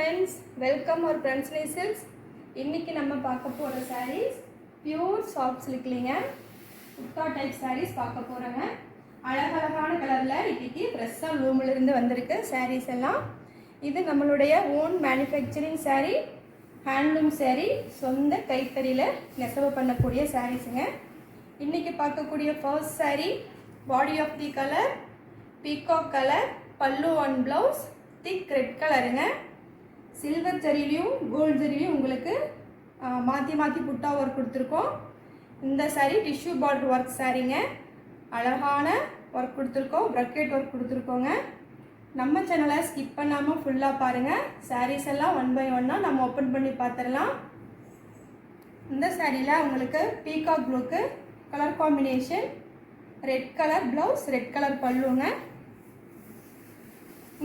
friends, welcome our Princely Silks. இன்னைக்கு நம்ம பார்க்க போற sarees pure soft silk லிங்க உட்டா டைப் sarees பார்க்க போறோங்க. அழகழகான கலர்ல இன்னைக்கு ஃப்ரெஷ்ஷா லூம்ல இருந்து வந்திருக்கு sarees எல்லாம். இது நம்மளுடைய own manufacturing saree, handloom saree, சொந்த கைத்தறியில நெசவு பண்ணக்கூடிய sareesங்க. இன்னைக்கு பார்க்கக்கூடிய first saree body of the color peacock color, pallu and blouse thick red கலருங்க. சில்வர் ஜரிலையும் கோல்ட் ஜரிலையும் உங்களுக்கு மாற்றி புட்டா ஒர்க் கொடுத்துருக்கோம். இந்த சாரீ டிஷ்யூ பார்டர் ஒர்க் சாரீங்க. அழகான ஒர்க் கொடுத்துருக்கோம், ப்ரக்கெட் ஒர்க் கொடுத்துருக்கோங்க. நம்ம சேனலை ஸ்கிப் பண்ணாமல் ஃபுல்லாக பாருங்கள். சாரீஸ் எல்லாம் ஒன் பை ஒன்னாக நம்ம ஓப்பன் பண்ணி பார்த்துடலாம். இந்த சாரியில் உங்களுக்கு பீகாக் ப்ளூக்கு colour combination, red colour blouse, red colour பல்லுங்க.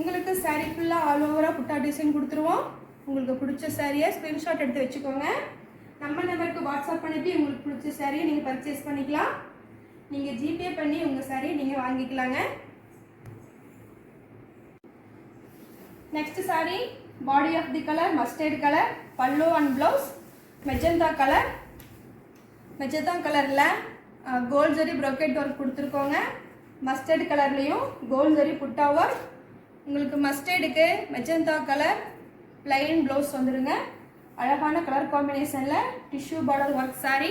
உங்களுக்கு சாரீ ஃபுல்லாக ஆல் ஓவராக புட்டா டிசைன் கொடுத்துருவோம். உங்களுக்கு பிடிச்ச சாரியை ஸ்க்ரீன்ஷாட் எடுத்து வச்சுக்கோங்க. நம்ம நம்பருக்கு வாட்ஸ்அப் பண்ணிவிட்டு உங்களுக்கு பிடிச்ச சாரியை நீங்கள் பர்ச்சேஸ் பண்ணிக்கலாம். நீங்கள் ஜிபே பண்ணி உங்கள் சாரியை நீங்கள் வாங்கிக்கலாங்க. Next sari body of the colour mustard colour, pallu and blouse magenta colour. Magenta கலரில் கோல்ட் ஜரி ப்ரொக்கெட் ஒர்க் கொடுத்துருக்கோங்க. மஸ்டர்ட் கலர்லேயும் கோல்ட் ஜரி புட்டா ஒர்க். உங்களுக்கு மஸ்டர்டுக்கு மெஜந்தா கலர் பிளைன் ப்ளவுஸ் வந்துடுங்க. அழகான கலர் காம்பினேஷனில் டிஷ்யூ பார்டர் ஒர்க் சாரீ.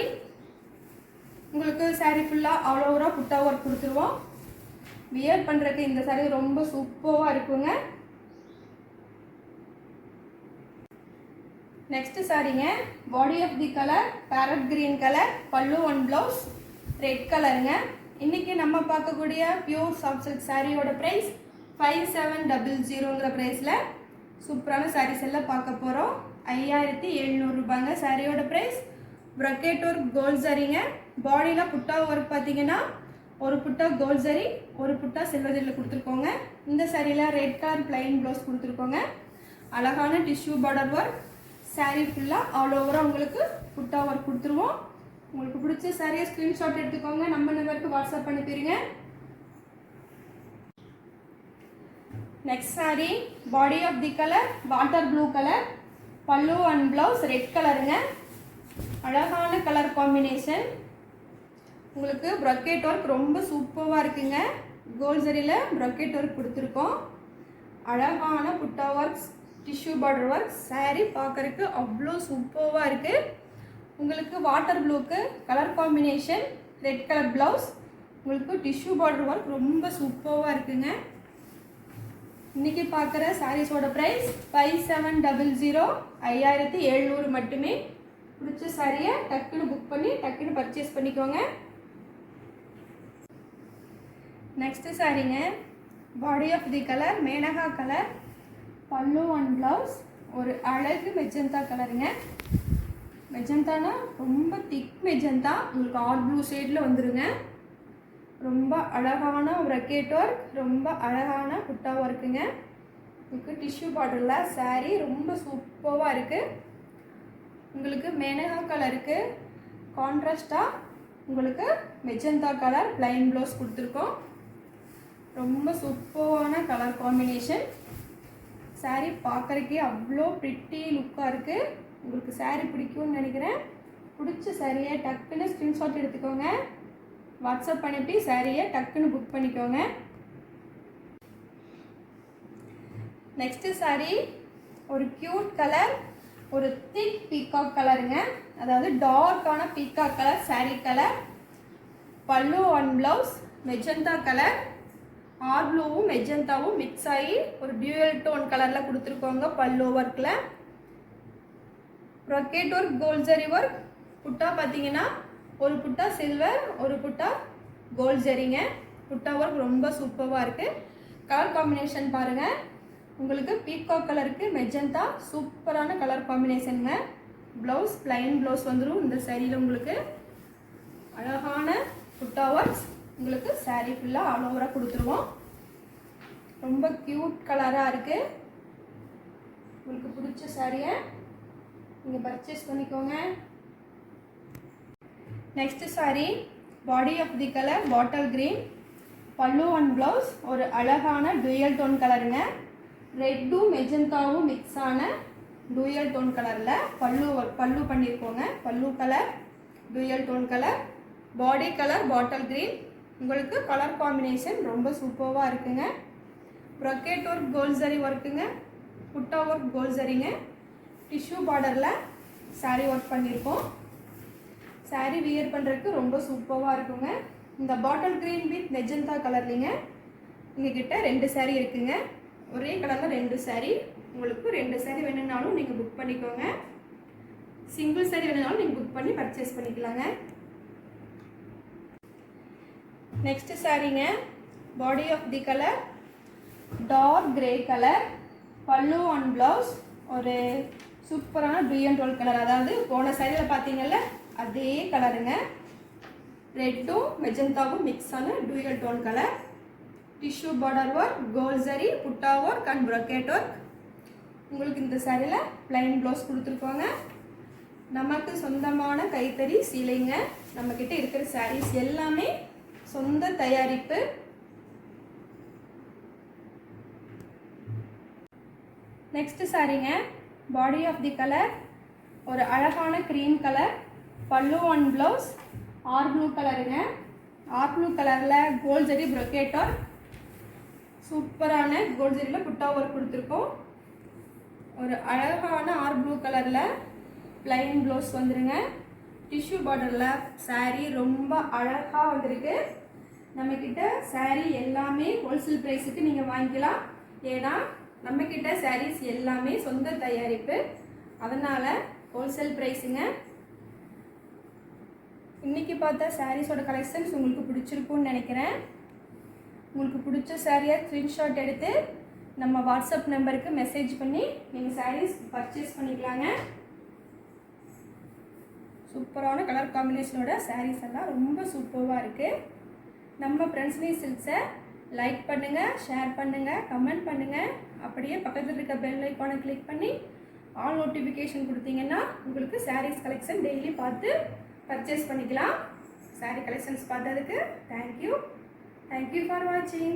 உங்களுக்கு சாரீ ஃபுல்லாக ஆல் ஓவராக புட்டா ஒர்க் கொடுத்துருவோம். வியர் பண்ணுறதுக்கு இந்த சாரீ ரொம்ப சூப்பராக இருக்குங்க. நெக்ஸ்ட் சாரீங்க body of the colour parrot green colour, pallu and blouse red கலருங்க. இன்றைக்கி நம்ம பார்க்கக்கூடிய பியூர் சாஃப்ட் சில்க் சாரியோட ப்ரைஸ் 5700ங்கிற ப்ரைஸில் சூப்பரான சாரீஸ் எல்லாம் பார்க்க போகிறோம். 5700 ரூபாங்க சாரியோட ப்ரைஸ். ப்ரக்கெட் ஒர்க் கோல்ட் ஜரிங்க. பாடியில் புட்டா ஒர்க் பார்த்தீங்கன்னா ஒரு புட்டா கோல்ட் ஜரி, ஒரு புட்டா சில்வர் ஜரியில் கொடுத்துருக்கோங்க. இந்த சாரியில் ரெட் கலர் பிளைன் ப்ளவுஸ் கொடுத்துருக்கோங்க. அழகான டிஷ்யூ பார்டர் ஒர்க். சாரீ ஃபுல்லாக ஆல் ஓவராக உங்களுக்கு புட்டா ஒர்க் கொடுத்துருவோம். உங்களுக்கு பிடிச்ச சாரியை ஸ்க்ரீன்ஷாட் எடுத்துக்கோங்க. நம்ம நம்பருக்கு வாட்ஸ்அப் அனுப்பிடுங்க. Next sari body of the colour water blue colour, pallu and blouse red கலருங்க. அழகான கலர் காம்பினேஷன். உங்களுக்கு ப்ரக்கெட் ஒர்க் ரொம்ப சூப்பராக இருக்குங்க. கோல்ட் ஜரியில் ப்ரக்கெட் ஒர்க் கொடுத்துருக்கோம். அழகான புட்டா works, tissue border work. Sari பார்க்குறதுக்கு அவ்வளோ சூப்பராக இருக்குது. உங்களுக்கு வாட்டர் ப்ளூக்கு colour combination, red colour blouse. உங்களுக்கு டிஷ்யூ பார்டர் ஒர்க் ரொம்ப சூப்பராக இருக்குங்க. இன்றைக்கி பார்க்குற சாரீஸோட ப்ரைஸ் 5700, 5700 மட்டுமே. பிடிச்ச சாரியை டக்குன்னு புக் பண்ணி டக்குன்னு பர்ச்சேஸ் பண்ணிக்கோங்க. நெக்ஸ்ட்டு சாரீங்க body of the colour Menaka colour, pallu and blouse ஒரு அழகு மெஜந்தா கலருங்க. மெஜந்தானா ரொம்ப திக் மெஜந்தா, உங்களுக்கு ஆட் ப்ளூ ஷேடில் வந்துடுங்க. ரொம்ப அழகான ப்ரக்கெட் ஒர்க், ரொம்ப அழகான புட்டா ஒர்க்குங்க. உங்களுக்கு டிஷ்யூ பார்டரில் சாரீ ரொம்ப சூப்பராக இருக்குது. உங்களுக்கு மேனகா கலருக்கு கான்ட்ராஸ்டாக உங்களுக்கு மெஜந்தா கலர் பிளைன் ப்ளவுஸ் கொடுத்துருக்கோம். ரொம்ப சூப்பரான கலர் காம்பினேஷன். சாரீ பார்க்குறக்கே அவ்வளோ ப்ரிட்டி லுக்காக இருக்குது. உங்களுக்கு சாரீ பிடிக்கும்னு நினைக்கிறேன். பிடிச்ச சாரியை டக்குன்னு ஸ்க்ரீன்ஷாட் எடுத்துக்கோங்க. வாட்ஸ்அப் பண்ணிட்டு சாரியை டக்குன்னு புக் பண்ணிக்கோங்க. நெக்ஸ்ட்டு சாரீ ஒரு க்யூட் கலர், ஒரு திக் பீகாக் கலருங்க. அதாவது டார்க்கான peacock colour sari colour. Pallu and blouse magenta colour. R ப்ளூவும் மெஜந்தாவும் மிக்ஸ் ஆகி ஒரு டியூயல் டோன் கலரில் கொடுத்துருக்கோங்க. பல்லு ஒர்க்கில் brocade work gold zari work. புட்டா பார்த்தீங்கன்னா ஒரு புட்டா சில்வர், ஒரு புட்டா கோல்ட் ஜரிங்க. புட்டா ஒர்க் ரொம்ப சூப்பராக இருக்குது. கலர் காம்பினேஷன் பாருங்கள். உங்களுக்கு பீகாக் கலருக்கு மெஜந்தா சூப்பரான கலர் காம்பினேஷனுங்க. ப்ளவுஸ் பிளைன் ப்ளவுஸ் வந்துடும் இந்த சாரியில். உங்களுக்கு அழகான புட்டா ஒர்க்ஸ். உங்களுக்கு சாரீ ஃபுல்லாக ஆல் ஓவராக கொடுத்துருவோம். ரொம்ப க்யூட் கலராக இருக்குது. உங்களுக்கு பிடிச்ச சாரியை நீங்கள் பர்ச்சேஸ் பண்ணிக்கோங்க. Next sari body of the colour bottle green, pallu and blouse ஒரு அழகான டூயல் டோன் கலருங்க. ரெட்டும் மெஜந்தாவும் மிக்ஸ் ஆன டூயல் டோன் கலரில் பல்லு பண்ணியிருக்கோங்க. Pallu colour dual tone colour, body colour bottle green. உங்களுக்கு கலர் காம்பினேஷன் ரொம்ப சூப்பராக இருக்குங்க. ப்ரொக்கேட் ஒர்க் கோல்ட் ஜரி ஒர்க்குங்க, புட்டா ஒர்க் கோல்ட் ஜரிங்க. டிஷ்யூ பார்டரில் சாரீ ஒர்க் பண்ணியிருக்கோம். சாரீ வியர் பண்ணுறதுக்கு ரொம்ப சூப்பராக இருக்குங்க. இந்த பாட்டில் கிரீன் வித் மெஜந்தா கலர்லிங்க. எங்ககிட்ட 2 சாரீ இருக்குங்க. ஒரே கலரில் 2 சாரீ. உங்களுக்கு 2 சாரீ வேணும்னாலும் நீங்கள் புக் பண்ணிக்கோங்க. சிங்கிள் சாரீ வேணும்னாலும் நீங்கள் புக் பண்ணி பர்ச்சேஸ் பண்ணிக்கலாங்க. நெக்ஸ்ட் சாரீங்க, body of the colour dark grey colour, pallu and blouse ஒரு சூப்பரான டூயல் டோன் கலர். அதாவது போன சாரியில் பார்த்தீங்கல்ல அதே கலருங்க. ரெட்டும் மெஜந்தாவும் மிக்ஸ் ஆன dual tone colour. Tissue border work, gold zari, butta work and brocade work. உங்களுக்கு இந்த சாரியில் ப்ளைன் ப்ளவுஸ் கொடுத்துருக்கோங்க. நமக்கு சொந்தமான கைத்தறி சீலைங்க. நம்மக்கிட்ட இருக்கிற சாரீஸ் எல்லாமே சொந்த தயாரிப்பு. நெக்ஸ்ட் சாரீங்க, பாடி ஆஃப் தி கலர் ஒரு அழகான cream colour, pallu and blouse R blue கலருங்க. ஆர் ப்ளூ கலரில் கோல்ட் ஜரி ப்ரொக்கேட் ஒர்க், சூப்பரான கோல்ட் ஜரியில் புட்டா ஒர்க் கொடுத்துருக்கோம். ஒரு அழகான ஆர் ப்ளூ கலரில் ப்ளைன் ப்ளவுஸ் வந்துருங்க. டிஷ்யூ பார்டரில் சாரீ ரொம்ப அழகாக வந்திருக்கு. நம்மக்கிட்ட சாரீ எல்லாமே ஹோல்சேல் ப்ரைஸுக்கு நீங்கள் வாங்கிக்கலாம். ஏன்னா நம்மக்கிட்ட சாரீஸ் எல்லாமே சொந்த தயாரிப்பு, அதனால் ஹோல்சேல் ப்ரைஸுங்க. இன்றைக்கி பார்த்தா சாரீஸோட கலெக்ஷன்ஸ் உங்களுக்கு பிடிச்சிருக்குன்னு நினைக்கிறேன். உங்களுக்கு பிடிச்ச சாரியை ஸ்க்ரீன்ஷாட் எடுத்து நம்ம வாட்ஸ்அப் நம்பருக்கு மெசேஜ் பண்ணி நீங்கள் சாரீஸ் பர்ச்சேஸ் பண்ணிக்கலாங்க. சூப்பரான கலர் காம்பினேஷனோட சாரீஸ் எல்லாம் ரொம்ப சூப்பராக இருக்குது. நம்ம பிரின்ஸ்லி சில்க்ஸை லைக் பண்ணுங்கள், ஷேர் பண்ணுங்கள், கமெண்ட் பண்ணுங்கள். அப்படியே பக்கத்தில் இருக்க பெல் ஐக்கானை கிளிக் பண்ணி ஆல் நோட்டிஃபிகேஷன் கொடுத்தீங்கன்னா உங்களுக்கு சாரீஸ் கலெக்ஷன் டெய்லி பார்த்து பர்ச்சேஸ் பண்ணிக்கலாம். சாரீ கலெக்ஷன்ஸ் பார்த்ததுக்கு thank you. Thank you for watching.